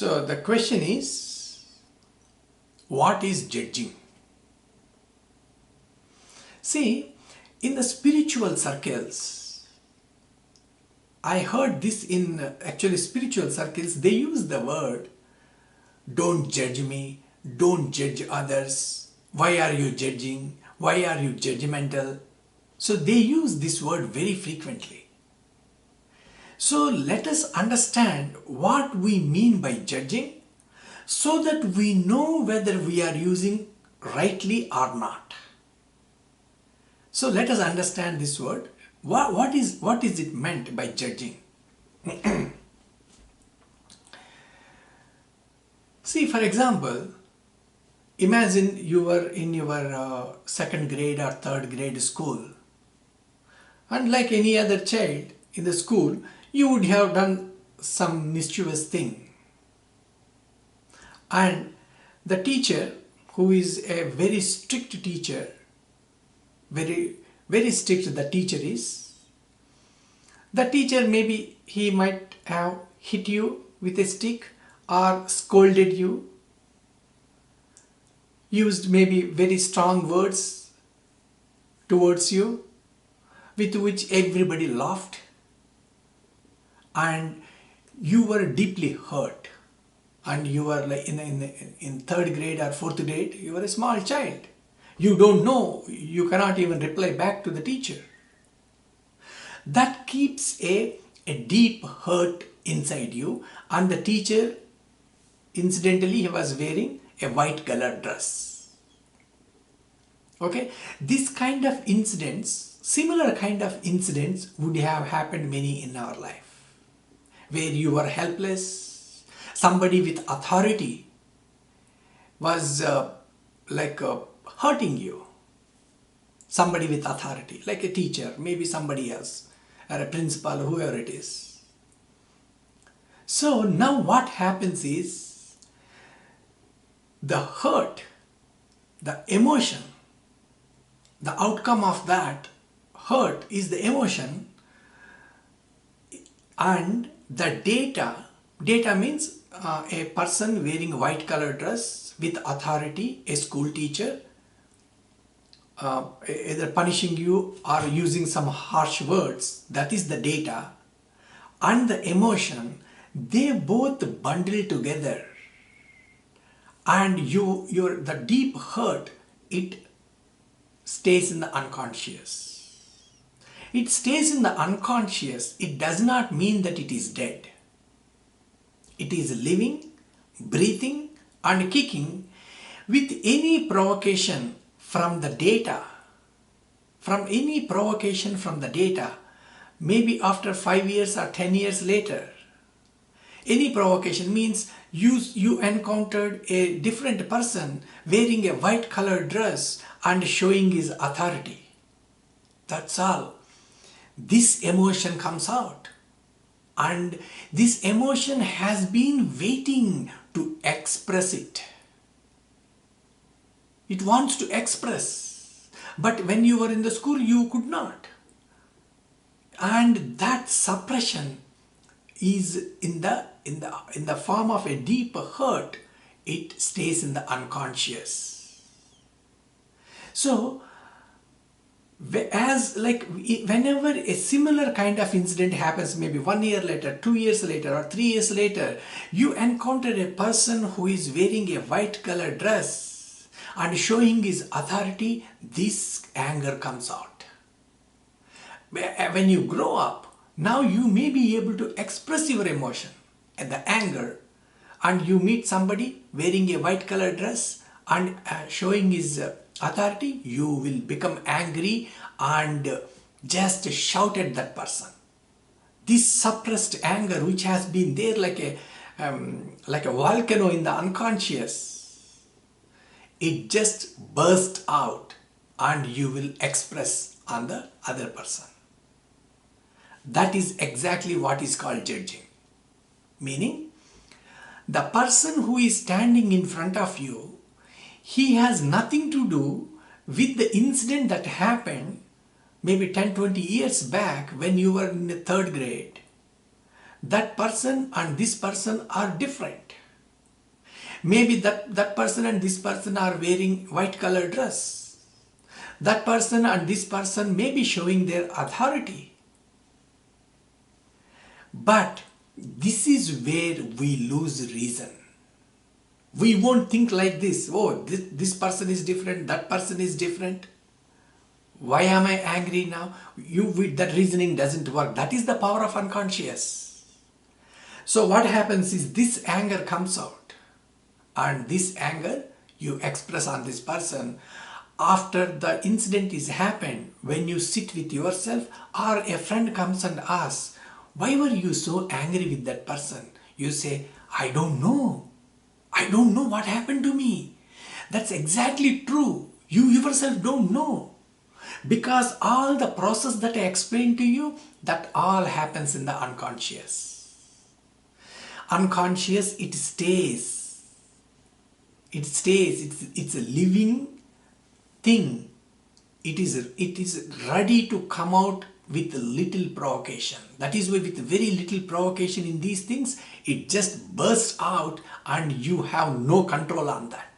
So the question is, what is judging? See, in the spiritual circles, I heard this in actually spiritual circles, they use the word, don't judge me, don't judge others, why are you judging, why are you judgmental? So they use this word very frequently. So let us understand what we mean by judging so that we know whether we are using rightly or not. So let us understand this word. What is it meant by judging? See, for example, imagine you were in your second grade or third grade school, and like any other child in the school, you would have done some mischievous thing. And the teacher, who is a very strict teacher, very strict the teacher is, the teacher maybe he might have hit you with a stick or scolded you, used maybe very strong words towards you, with which everybody laughed, and you were deeply hurt, and you were like in third grade or fourth grade, you were a small child. You don't know, you cannot even reply back to the teacher. That keeps a deep hurt inside you, and the teacher, incidentally, he was wearing a white colored dress. Okay, this kind of incidents, similar kind of incidents would have happened many in our life, where you were helpless, somebody with authority was hurting you. Somebody with authority, like a teacher, maybe somebody else, or a principal, whoever it is. So now what happens is, the hurt, the emotion, the outcome of that hurt is the emotion, and the data means a person wearing white colored dress with authority, a school teacher, either punishing you or using some harsh words, that is the data, and the emotion, they both bundle together, and the deep hurt, it stays in the unconscious. It stays in the unconscious. It does not mean that it is dead. It is living, breathing, and kicking with any provocation from the data, maybe after 5 years or 10 years later. Any provocation means you encountered a different person wearing a white colored dress and showing his authority. That's all. This emotion comes out, and this emotion has been waiting to express it. It wants to express, but when you were in the school, you could not. And that suppression is in the form of a deep hurt. It stays in the unconscious. So, whenever a similar kind of incident happens, maybe 1 year later, 2 years later, or 3 years later, you encounter a person who is wearing a white colored dress and showing his authority, this anger comes out. When you grow up, now you may be able to express your emotion and the anger, and you meet somebody wearing a white colored dress and showing his authority, you will become angry and just shout at that person. This suppressed anger, which has been there like a volcano in the unconscious, it just bursts out and you will express on the other person. That is exactly what is called judging. Meaning, the person who is standing in front of you, he has nothing to do with the incident that happened maybe 10-20 years back when you were in the third grade. That person and this person are different. Maybe that person and this person are wearing white color dress. That person and this person may be showing their authority. But this is where we lose reason. We won't think like this. Oh, this person is different, that person is different. Why am I angry now? That reasoning doesn't work. That is the power of unconscious. So what happens is this anger comes out. And this anger you express on this person after the incident is happened. When you sit with yourself or a friend comes and asks, why were you so angry with that person? You say, I don't know. I don't know what happened to me. That's exactly true. You yourself don't know. Because all the process that I explained to you, that all happens in the unconscious. Unconscious, it stays. It stays. It's a living thing. It is ready to come out with little provocation. That is why with very little provocation in these things, it just bursts out and you have no control on that.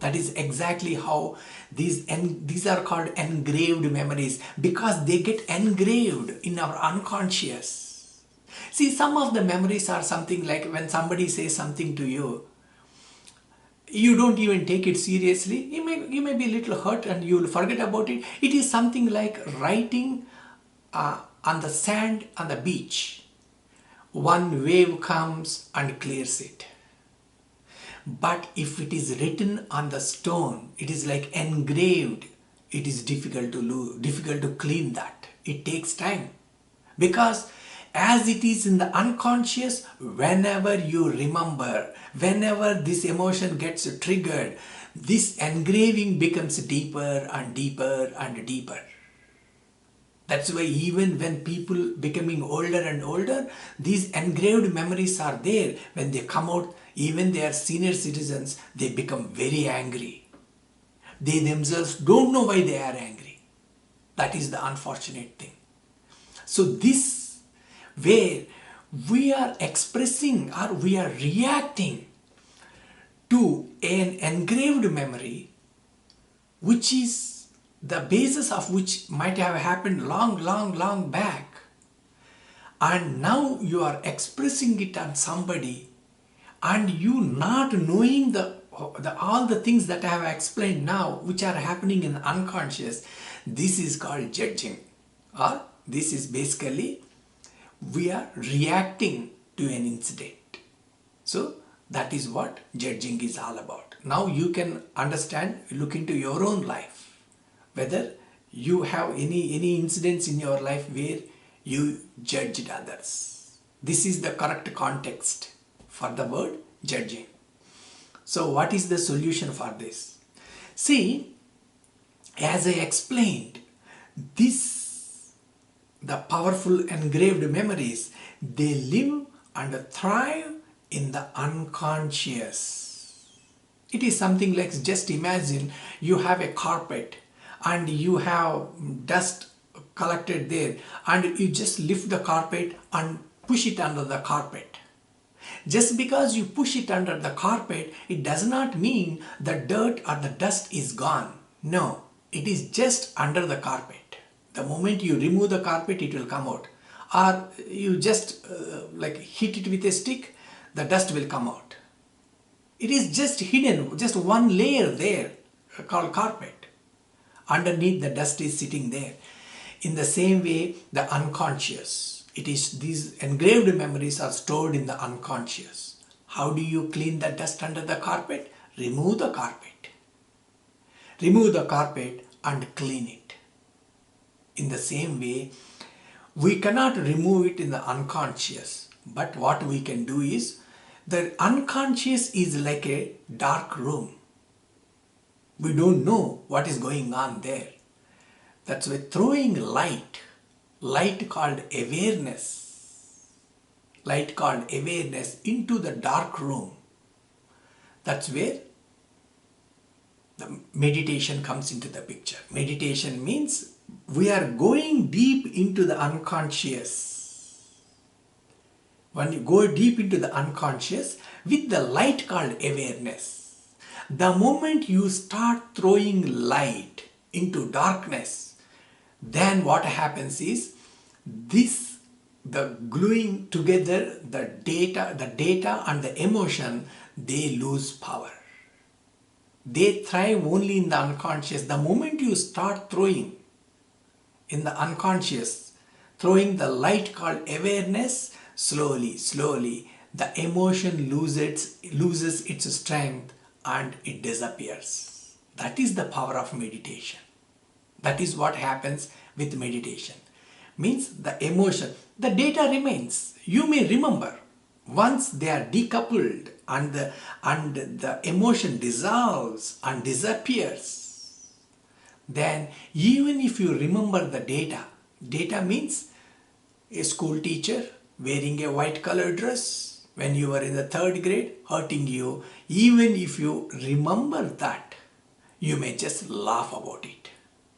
That is exactly how these are called engraved memories, because they get engraved in our unconscious. See, some of the memories are something like when somebody says something to you, you don't even take it seriously. You may be a little hurt and you will forget about it. It is something like writing on the sand on the beach. One wave comes and clears it. But if it is written on the stone, it is like engraved. It is difficult to clean that. It takes time. Because as it is in the unconscious, whenever you remember, whenever this emotion gets triggered, this engraving becomes deeper and deeper and deeper. That's why even when people becoming older and older, these engraved memories are there. When they come out, even they are senior citizens, they become very angry. They themselves don't know why they are angry. That is the unfortunate thing. So this, where we are expressing or we are reacting to an engraved memory, which is the basis of which might have happened long back, and now you are expressing it on somebody, and you not knowing all the things that I have explained now, which are happening in the unconscious. This is called judging, or this is basically we are reacting to an incident. So that is what judging is all about. Now you can understand, look into your own life, whether you have any incidents in your life where you judged others. This is the correct context for the word judging. So what is the solution for this? See, as I explained, the powerful engraved memories, they live and thrive in the unconscious. It is something like, just imagine you have a carpet and you have dust collected there, and you just lift the carpet and push it under the carpet. Just because you push it under the carpet, it does not mean the dirt or the dust is gone. No, it is just under the carpet. The moment you remove the carpet, it will come out. Or you just hit it with a stick, the dust will come out. It is just hidden, just one layer there called carpet. Underneath, the dust is sitting there. In the same way, the unconscious, these engraved memories are stored in the unconscious. How do you clean the dust under the carpet? Remove the carpet. Remove the carpet and clean it. In the same way, we cannot remove it in the unconscious, but what we can do is, the unconscious is like a dark room. We don't know what is going on there. That's why throwing light called awareness, into the dark room. That's where the meditation comes into the picture. Meditation means we are going deep into the unconscious. when you go deep into the unconscious with the light called awareness, the moment you start throwing light into darkness, then what happens is the gluing together the data and the emotion, they lose power. They thrive only in the unconscious. The moment you start throwing in the unconscious, throwing the light called awareness, slowly, the emotion loses its strength and it disappears. That is the power of meditation. That is what happens with meditation. Means the emotion, the data remains. You may remember. Once they are decoupled and the emotion dissolves and disappears, then even if you remember the data means a school teacher wearing a white colored dress when you were in the third grade hurting you, even if you remember that, you may just laugh about it.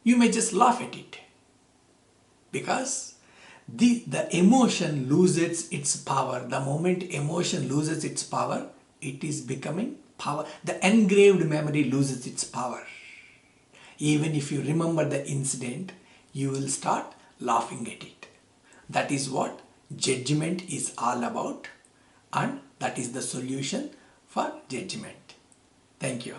You may just laugh at it because the emotion loses its power. The moment emotion loses its power, it is becoming power. The engraved memory loses its power. Even if you remember the incident, you will start laughing at it. That is what judgment is all about, and that is the solution for judgment. Thank you.